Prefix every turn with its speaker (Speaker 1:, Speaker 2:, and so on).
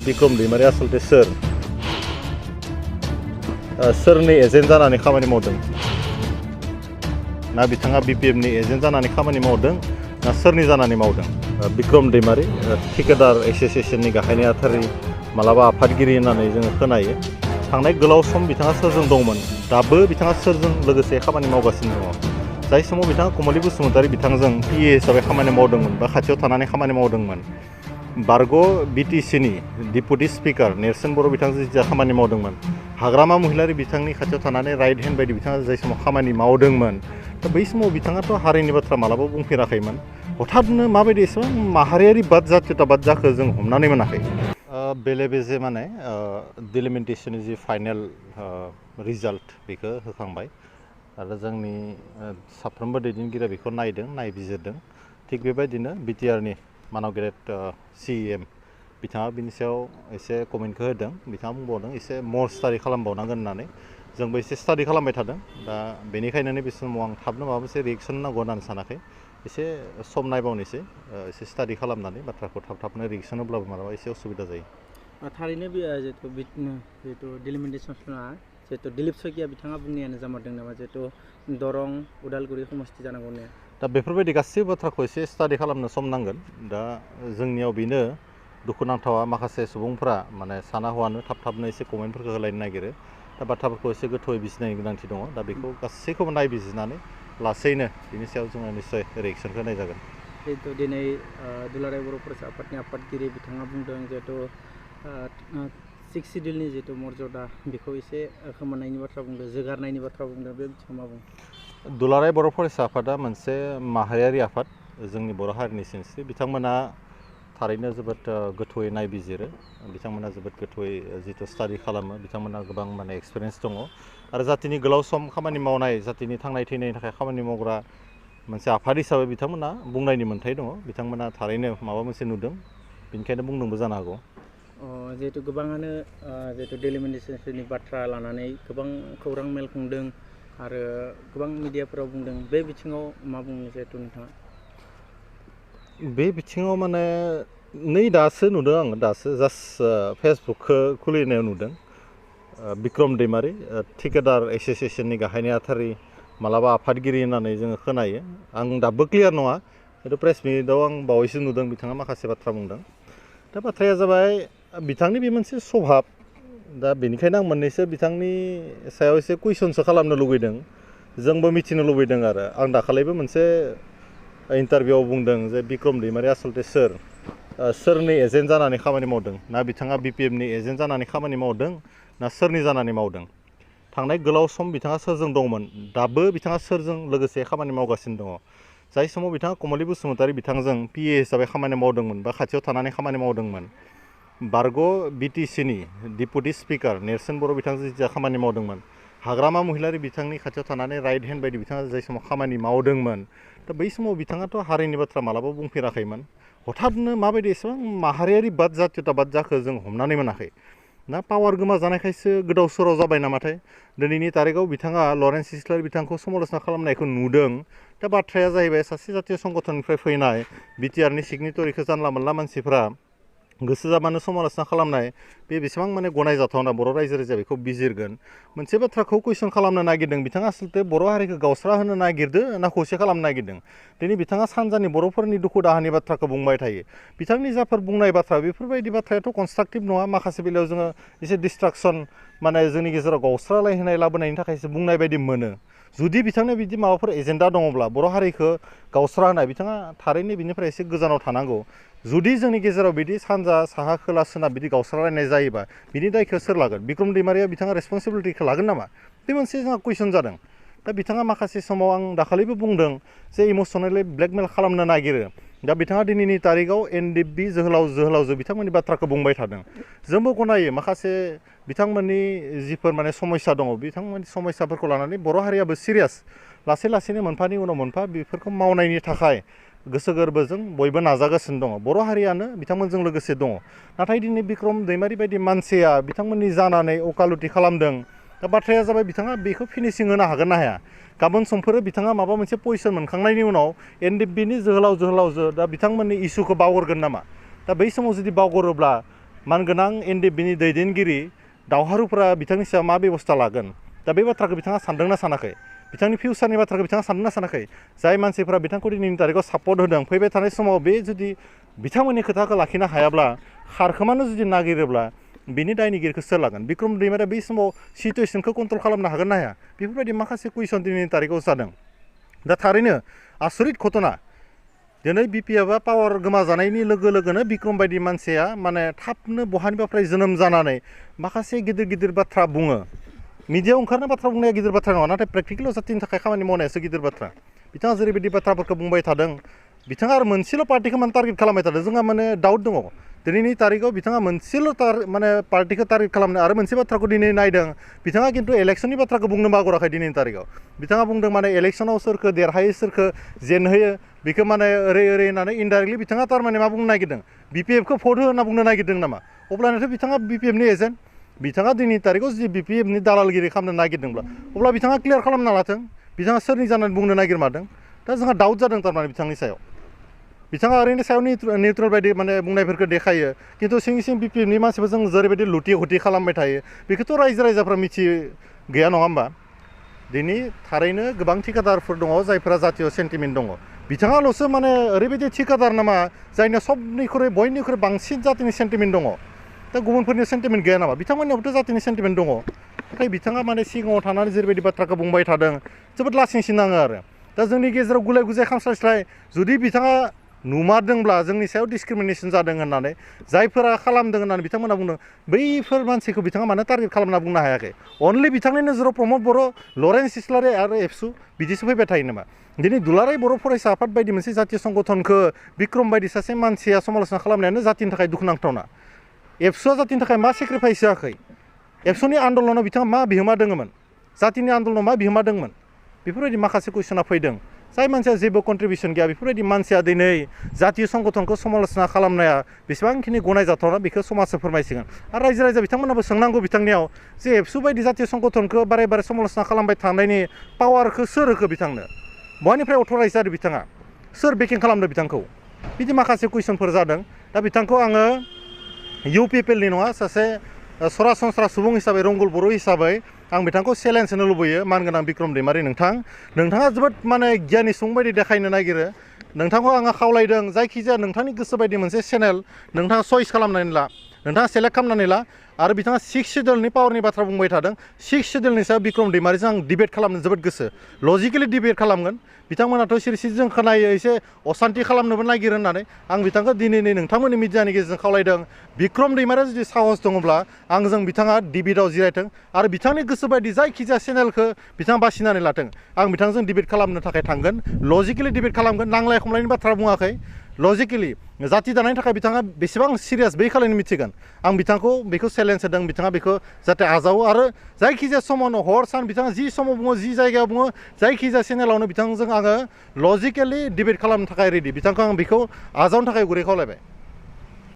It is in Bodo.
Speaker 1: बिक्रम दैमारि आसलते सोरनि एजेन्ट जानानै खामानि मावदों ना बिथाङा बिपिएफनि एजेन्ट जानानै खामानि मावदों ना सोरनि जानानै मावदों बिक्रम दैमारि ठेकेदार एसोसिएशननि गाहाय नेहाथारि मालाबा आफादगिरि होननानै जोङो खोनायो थांनाय गोलाव सम बिथाङा सोरजों दंमोन दाबो बिथाङा सोरजों लोगोसे खामानि मावगासिनो दङ जाय समाव बिथाङा कमलि बसुमतारी बिथांजों पिए हिसाबै खामानि मावदोंमोन बा खाथियाव थानानै खामानि मावदोंमोन बारग' बिटिसिनि डिपुटि स्पिकार नेर्सोन बर' बिथांजों जा खामानि मावदोंमोन हाग्रामा महिलारि बिथांनि खाथियाव थानानै राइट हेन्ड बायदि बिथाङा जाय समाव खामानि मावदोंमोन दा बै समाव बिथाङाथ' हारिनि बाथ्रा मालाबा बुंफेराखैमोन हठाथनो माबायदि एसेबां माहारियारि बाद जातीयताबाद जाखो जों हमनानै मोनाखै बेले बेजे माने डिलिमिटेसननि जि फाइनेल रिजाल्ट बेखौ होखांबाय आरो जोंनि साफ्रोमबो दैदेनगिरिया बेखौ नायदों नायबिजिरदों थिग बेबायदिनो बिटिआरनि मानाव ग्रेड सिएम बिथाङा बिनि सायाव एसे कमेन्टखौ होदों बिथाङा बुंबावदों एसे मर स्टाडि खालामबावनांगोन होननानै जोंबो एसे स्टाडि खालामबाय थादों दा बेनिखायनो नैबे समाव आं थाबनो माबा मोनसे रिएक्सन नांगौ होननानै सानाखै एसे सम नायबावनोसै एसे स्टाडि खालामनानै बाथ्राखौ थाबनो रिएक्सन होब्लाबो मालाबा एसे असुबिदा जायो
Speaker 2: थारैनो बे जिहेतु डिलिमिटेसनआ जिहेतु दिलीप शइकिया बिथाङा बुंनायानो जामारदों नामा जिहेतु दरं उदालगुरि समस्ति जानांगौ होननाया
Speaker 1: दा बेफोरबायदि गासै बाथ्राखौ एसे स्टाडि खालामनो सम नांगोन दा जोंनियाव बेनो दुखुनांथावा माखासे सुबुंफ्रा माने साना हौवानो थाबनो एसे कमेन्टफोरखौ होलायनो नागिरो दा बाथ्राफोरखौ एसे गोथौयै बिजिरनायनि गोनांथि दङ दा बेखौ गासैखौबो नायबिजिरनानै लासैनो बिनि सायाव जोङो निस्सय रिएक्सनखौ होनाय जागोन
Speaker 2: जिहेतु दिनै दुलाराय बर' फरायसा आफादनि आफादगिरि बिथाङा बुंदों जिहेतु 6 सिडिउलनि जिहेतु मर्यादा बेखौ एसे खोमानायनि बाथ्रा बुंदों जोगारनायनि बाथ्रा बुंदों बे बिथिङाव मा बुङो
Speaker 1: दुलाराय बर' फरायसा आफादा मोनसे माहारियारि आफाद जोंनि बर' हारिनि सिनस्रि बिथांमोना थारैनो जोबोद गोथौयै नायबिजिरो बिथांमोना जोबोद गोथौयै जिथु स्टाडि खालामो बिथांमोना गोबां माने एक्सपिरियेन्स दङ आरो जातिनि गोलाव सम खामानि मावनाय जातिनि थांनाय थैनायनि थाखाय खामानि मावग्रा मोनसे आफाद हिसाबै बिथांमोना बुंनायनि मोन्थाय दङ बिथांमोना थारैनो माबा मोनसे नुदों बेनिखायनो बुंदोंबो जानो हागौ
Speaker 2: जिहेतु गोबाङानो जिहेतु डिलिमिटेसननि बाथ्रा लानानै गोबां खौरां मेल खुंदों आरो गोबां मिडियाफोराव बुंदों बे बिथिङाव मा बुङो जिहेतु नोंथाङा
Speaker 1: बे बिथिङाव माने नै दासो नुदों आङो दासो जास्ट फेसबुकखौ खुलिनायाव नुदों बिक्रम दैमारि ठेकेदार एसोसिएशननि गाहाय नेहाथारि मालाबा आफादगिरि होननानै जोङो खोनायो आं दाबो क्लियार नङा खिन्थु प्रेस मिटआव आं बावैसो नुदों बिथाङा माखासे बाथ्रा बुंदों दा बाथ्राया जाबाय बिथांनि बे मोनसे स्वभाब दा बेनिखायनो आं मोननैसो बिथांनि सायाव एसे कुइसनसो खालामनो लुबैदों जोंबो मिथिनो लुबैदों आरो आं दाखालिबो मोनसे इन्टारभिउआव बुंदों जे बिक्रम दैमारि आसलते सोरनि एजेन्ट जानानै खामानि मावदों ना बिथाङा बिपिएफनि एजेन्ट जानानै खामानि मावदों ना सोरनि जानानै मावदों थांनाय गोलाव सम बिथाङा सोरजों दंमोन दाबो बिथाङा सोरजों लोगोसे खामानि मावगासिनो दङ जाय समाव बिथाङा कमलि बसुमतारी बिथांजों पिए हिसाबै खामानि मावदोंमोन बा खाथियाव थानानै खामानि मावदोंमोन बारग' बिटिसिनि डिपुटि स्पिकार नेर्सोन बर' बिथांजों जा खामानि मावदोंमोन हाग्रामा महिलारि बिथांनि खाथियाव थानानै राइट हेन्ड बायदि बिथाङा जाय समाव खामानि मावदोंमोन दा बै समाव बिथाङाथ' हारिनि बाथ्रा मालाबा बुंफेराखैमोन हठाथनो माबायदि एसेबां माहारियारि बाद जातीयताबाद जाखो जों हमनानै मोनाखै ना पावार गोमाजानायखायसो गोदाव सोराव जाबाय नामाथाय दिनैनि तारिखआव बिथाङा लरेन्स इस्लारि बिथांखौ समालोचना खालामनायखौ नुदों दा बाथ्राया जाहैबाय सासे जातीय संगठननिफ्राय फैनाय बिटिआरनि सिगनेटरिखौ जानला मोनला मानसिफ्रा गोसो जाबानो समालोचना खालामनाय बे बेसेबां माने गनायजाथावना बर' रायजो राजाया बेखौ बिजिरगोन मोनसे बाथ्राखौ कुइसन खालामनो नागिरदों बिथाङा आसलते बर' हारिखौ गावस्रा होनो नागिरदों ना खौसे खालामनो नागिरदों दिनै बिथाङा सानजानि बर'फोरनि दुखु दाहानि बाथ्राखौ बुंबाय थायो बिथांनि जाफोर बुंनाय बाथ्रा बेफोरबायदि बाथ्रायाथ' कनस्ट्राक्टिभ नङा माखासे बेलायाव जोङो एसे डिस्ट्राक्सन माने जोंनि गेजेराव गावस्रालायहोनाय लाबोनायनि थाखायसो बुंनाय बायदि मोनो जुदि बिथांनि बिदि माबाफोर एजेन्डा दङब्ला बर' हारिखौ गावस्रा होनाय बिथाङा थारैनो बिनिफ्राय एसे गोजानाव थानांगौ जुदि जोंनि गेजेराव बिदि सानजा साहा खोला सोनाब बिदि गावस्रालायनाय जायोबा बिनि दायखौ सोर लागोन बिक्रम दैमारिया बिथाङा रेसपन्सिबिलिटिखौ लागोन नामा बे मोनसे जोंहा कुइसन जादों दा बिथाङा माखासे समाव आं दाखालिबो बुंदों जे इमसनेलि ब्लेकमेल खालामनो नागिरो दा बिथाङा दिनैनि तारिखआव एनडिएफबि जोहोलावजो बिथांमोननि बाथ्राखौ बुंबाय थादों जोंबो गनायो माखासे बिथांमोननि जिफोर माने समस्या दङ बिथांमोननि समस्याफोरखौ लानानै बर' हारियाबो सिरियास लासै लासैनो मोनफानि उनाव मोनफा बेफोरखौ मावनायनि थाखाय गोसो गोरबोजों बयबो नाजागासिनो दङ बर' हारियानो बिथांमोनजों लोगोसे दङ नाथाय दिनै बिक्रम दैमारि बायदि मानसिया बिथांमोननि जानानै अकालति खालामदों दा बाथ्राया जाबाय बिथाङा बेखौ फिनिशिं होनो हागोन ना हाया गाबोन समफोर बिथाङा माबा मोनसे पजिसन मोनखांनायनि उनाव एनडिएफबिनि जोहोलावजो दा बिथांमोननि इसुखौ बावगोरगोन नामा दा बै समाव जुदि बावगरोब्ला मानगोनां एनडिएफबिनि दैदेनगिरि दावहारुफोरा बिथांनि सायाव मा बेबस्था लागोन दा बे बाथ्राखौ बिथाङा सानदोंना सानाखै बिथांनि फिउचारनि बाथ्राखौ बिथाङा सानदोंना सानाखै जाय मानसिफोरा बिथांखौ दिनैनि तारिखाव सापर्ट होदों फैबाय थानाय समाव बे जुदि बिथांमोननि खोथाखौ लाखिनो हायाब्ला खारखोमानो जुदि नागिरोब्ला बिनि दायनिगिरिखौ सोर लागोन बिक्रम दैमारिया बै समाव सिटुएसनखौ कन्ट्रल खालामनो हागोन ना हाया बेफोरबायदि माखासे कुइसन दिनैनि तारिखाव जादों दा थारैनो आसरित घटना दिनै बिपिएफआ पावार गोमाजानायनि लोगो लोगोनो बिक्रम बायदि मानसिया माने थाबनो बहानिफ्राय जोनोम जानानै माखासे गिदिर गिदिर बाथ्रा बुङो मिडियायाव ओंखारनाय बाथ्रा बुंनाया गिदिर बाथ्रा नङा नाथाय प्रेक्टिकेलाव जातिनि थाखाय खामानि मावनायासो गिदिर बाथ्रा बिथाङा जेरैबायदि बाथ्राफोरखौ बुंबाय थादों बिथाङा आरो मोनसेल' पार्टिखौ माने टार्गेट खालामबाय थादों जोंहा माने डाउट दङ दिनैनि तारिखाव बिथाङा मोनसेल' माने पार्टिखौ टार्गेट खालामनो आरो मोनसे बाथ्राखौ दिनै नायदों बिथाङा खिन्थु इलेक्सननि बाथ्राखौ बुंनो बागराखै दिनैनि तारिखाव बिथाङा बुंदों माने इलेक्सनाव सोरखौ देरहायो सोरखौ जेनहोयो बेखौ माने ओरै होननानै इनडाइरेक्टलि बिथाङा थारमाने मा बुंनो नागिरदों बिपिएफखौ भट हो होनना बुंनो नागिरदों नामा अब्लानोथ' बिथाङा बिपिएफनि एजेन्ट बिथाङा दिनैनि तारिखाव जुदि बिपिएफनि दालालगिरि खालामनो नागिरदोंब्ला अब्ला बिथाङा क्लियार खालामना लाथों बिथाङा सोरनि जानानै बुंनो नागिरमारदों दा जोंहा डाउट जादों थारमाने बिथांनि सायाव बिथाङा ओरैनो सायाव निउट्रेल बायदि माने बुंनायफोरखौ देखायो खिन्थु सिं सिं बिपिएफनि मानसिफोरजों जेरैबायदि लुटि हुथि खालामबाय थायो बेखौथ' रायजो राजाफ्रा मिथि गैया नङा होमबा दिनै थारैनो गोबां ठिकादारफोर दङ जायफोरा जातीय सेन्टिमेन्ट दङ बिथाङाल'सो माने ओरैबायदि ठिकादार नामा जायनिया सबनिख्रुइ बयनिख्रुइ बांसिन जातिनि सेन्टिमेन्ट दङ दा गुबुनफोरनि सेन्टिमेन्ट गैया नामा बिथांमोननियावथ' जातिनि सेन्टिमेन्ट दङ नाथाय बिथाङा माने सिगाङाव थानानै जेरैबायदि बाथ्राखौ बुंबाय थादों जोबोद लासिंसिन नाङो आरो दा जोंनि गेजेराव गुलाय गुजाय खामस्लायस्लाय जुदि बिथाङा नुमारदोंब्ला जोंनि सायाव डिसक्रिमिनेसन जादों होननानै जायफोरा खालामदों होननानै बिथांमोना बुंदों बैफोर मानसिखौ बिथाङा मानो टार्गेट खालामना बुंनो हायाखै अनलि बिथांनि नोजोराव प्रमद बर' लरेन्स इस्लारि आरो एबसु बिदिसो फैबाय थायो नामा दिनै दुलाराय बर' फरायसा आफाद बायदि मोनसे जातीय संगठनखौ बिक्रम बायदि सासे मानसिया समालोचना खालामनायानो जातिनि थाखाय दुखुनांथावना एबसुआ जातिनि थाखाय मा सेक्रिफाइस होआखै एबसुनि आन्दलनाव बिथाङा मा बिहोमा दङमोन जातिनि आन्दलनाव मा बिहोमा दंमोन बेफोरबायदि माखासे कुइसना फैदों जाय मानसिया जेबो कन्ट्रिबिउसन गैया बेफोरबायदि मानसिया दिनै जातीय संगठनखौ समालोचना खालामनाया बेसेबांखिनि गनायजाथावना बेखौ समाजआ फोरमायसिगोन आरो रायजो राजा बिथांमोनाबो सोंनांगौ बिथांनियाव जे एबसु बायदि जातीय संगठनखौ बारे बारे समालोचना खालामबाय थानायनि पावारखौ सोर होखो बिथांनो बहानिफ्राय अथराइज जादों बिथाङा सोर बेकिं खालामदों बिथांखौ बिदि माखासे कुइसनफोर जादों दा बिथांखौ आङो इउपिपिएलनि नङा सासे सरासनस्रा सुबुं हिसाबै रंगुल बर' हिसाबै आं बिथांखौ चेलेन्ज होनो लुबैयो मानगोनां बिक्रम दैमारि नोंथाङा जोबोद माने गियानि सुबुं बायदि देखायनो नागिरो नोंथांखौ आङो खावलायदों जायखिजाया नोंथांनि गोसो बायदि मोनसे चेनेल नोंथाङा चइस खालामनानै ला नोंथाङा सेलेक्ट खालामनानै ला आरो बिथाङा 6 सिडुलनि पावारनि बाथ्रा बुंबाय थादों 6 सिडुलनि सायाव बिक्रम दैमारिजों आं डिबेट खालामनो जोबोद गोसो लजिकेलि डिबेट खालामगोन बिथांमोनाथ' सिरिसिजों खोनायो एसे असान्ति खालामनोबो नागिरो होननानै आं बिथांखौ दिनैनि नोंथांमोननि मिडियानि गेजेरजों खावलायदों बिक्रम दैमारिया जुदि साहस दङब्ला आंजों बिथाङा डिबेटआव जिरायथों आरो बिथांनि गोसो बायदि जायखिजाया चेनेलखौ बिथाङा बासिनानै लाथों आं बिथांजों डिबेट खालामनो थाखाय थांगोन लजिकेलि डिबेट खालामगोन नांलाय खमलायनि बाथ्रा बुङाखै लजिकेलि जाति दानायनि थाखाय बिथाङा बेसेबां सिरियास बै खालायनो मिथिगोन आं बिथांखौ बेखौ चेलेन्ज होदों बिथाङा बेखौ जाहाथे आजावो आरो जायखिजाया समावनो हर सान बिथाङा जि समाव बुङो जि जायगायाव बुङो जायखिजाया चेनेलावनो बिथांजों आङो लजिकेलि डिबेट खालामनो थाखाय रेडि बिथांखौ आं बेखौ आजावनो थाखाय गुरै खावलायबाय